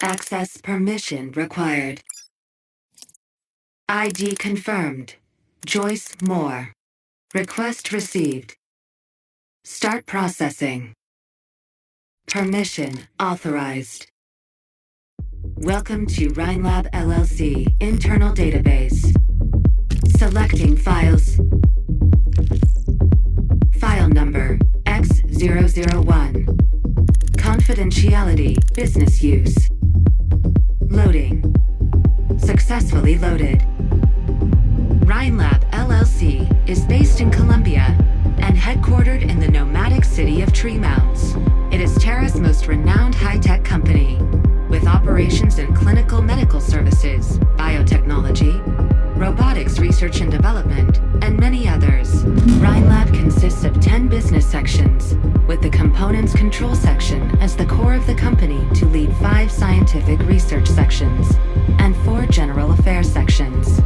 Access permission required. ID confirmed. Joyce Moore. Request received. Start processing. Permission authorized. Welcome to Rhine Lab LLC internal database. Selecting files. File number X001. Confidentiality, business use. Loading. Successfully loaded. Rhine Lab LLC is based in Colombia and headquartered in the nomadic city of Tree Mounts. It is Terra's most renowned high-tech company, with operations in clinical medical services, biotechnology, robotics research and development, and many others. Rhine Lab consists of 10 business sections, with the components control section as the core of the company to lead 5 scientific research sections and 4 general affairs sections.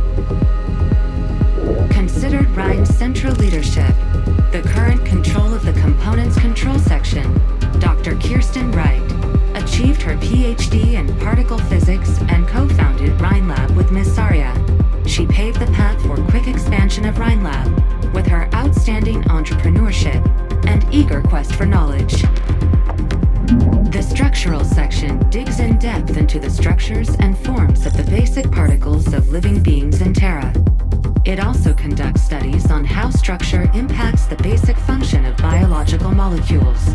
Considered Rhine's central leadership, the current control of the components control section, Dr. Kirsten Wright, achieved her PhD in particle physics and co-founded Rhine Lab with Ms. Saria. She paved the path for quick expansion of Rhine Lab with her outstanding entrepreneurship and eager quest for knowledge. The structural section digs in depth into the structures and forms of the basic particles of living beings in Terra. It also conducts studies on how structure impacts the basic function of biological molecules.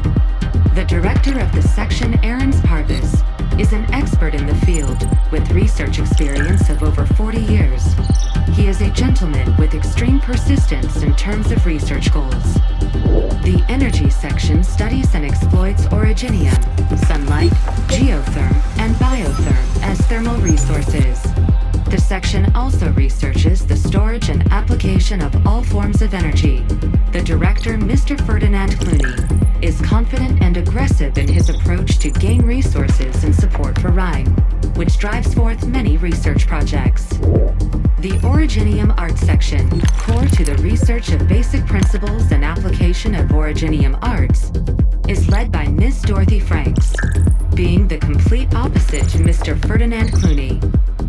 The director of the section, Aaron Parvis, is an expert in the field with research experience of over 40 years. He is a gentleman with extreme persistence in terms of research goals. The energy section studies and exploits orogenium, sunlight, geotherm, and biotherm as thermal resources. The section also researches the storage and application of all forms of energy. The director, Mr. Ferdinand Clooney, is confident and aggressive in his approach to gain resources and support for Rhine, which drives forth many research projects. The orogenium art section, core to the research of basic principles and application of orogenium arts, is led by Ms. Dorothy Franks. Being the complete opposite to Mr. Ferdinand Clooney,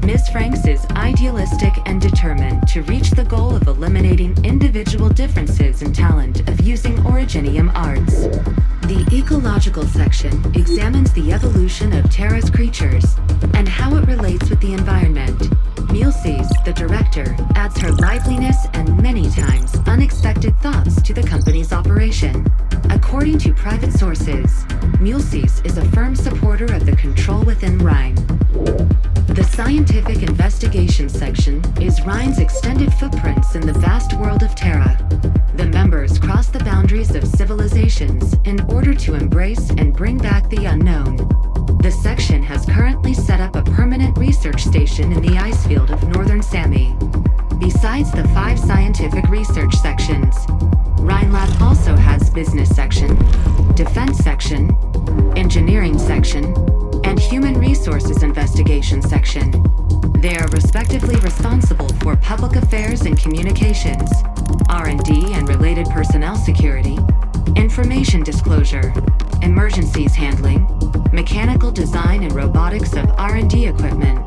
Ms. Franks is idealistic and determined to reach the goal of eliminating individual differences in talent of using orogenium arts. The ecological section examines the evolution of Terra's creatures and how it relates with the environment. Mulesys, the director, adds her liveliness and many times unexpected thoughts to the company's operation. According to private sources, Mulesys is a firm supporter of the control within Rhine. The scientific investigation section is Rhine's extended footprints in the vast world of Terra. The members cross the boundaries of civilizations in order to embrace and bring back the unknown. The section has currently set up a permanent research station in the ice field of northern Sami. Besides the 5 scientific research sections, Rhine Lab also has business section, defense section, engineering section, and human resources investigation section. They are respectively responsible for public affairs and communications, R&D and related personnel security, information disclosure, emergencies handling, mechanical design and robotics of R&D equipment,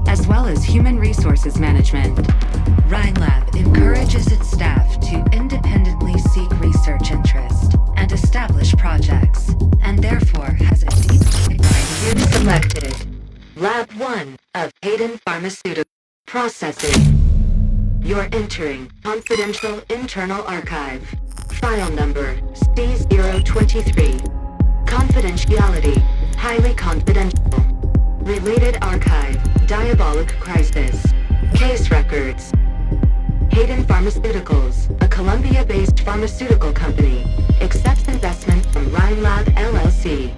as well as human resources management. Rhine Lab encourages its staff to independently seek research interest and establish projects, and therefore has a deep pipeline. You've selected Lab 1 of Hayden Pharmaceutical Processing. You're entering confidential internal archive. File number C023. Confidentiality, highly confidential. Related archive, diabolic crisis. Case records. Hayden Pharmaceuticals, a Colombia-based pharmaceutical company, accepts investment from Rhine Lab LLC.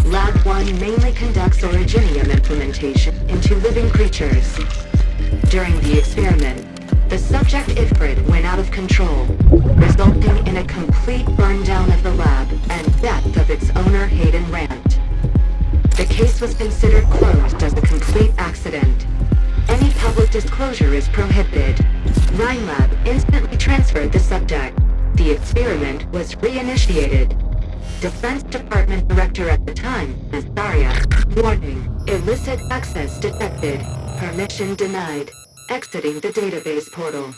Lab 1 mainly conducts orogenium implementation into living creatures. During the experiment, the subject Ifrit went out of control, resulting in a complete burn down of the lab and death of its owner, Hayden Rant. The case was considered closed as a complete accident. Any public disclosure is prohibited. Rhine Lab instantly transferred the subject. The experiment was reinitiated. Defense Department Director at the time, Ms. Daria, Warning. Illicit access detected. Permission denied. Exiting the database portal.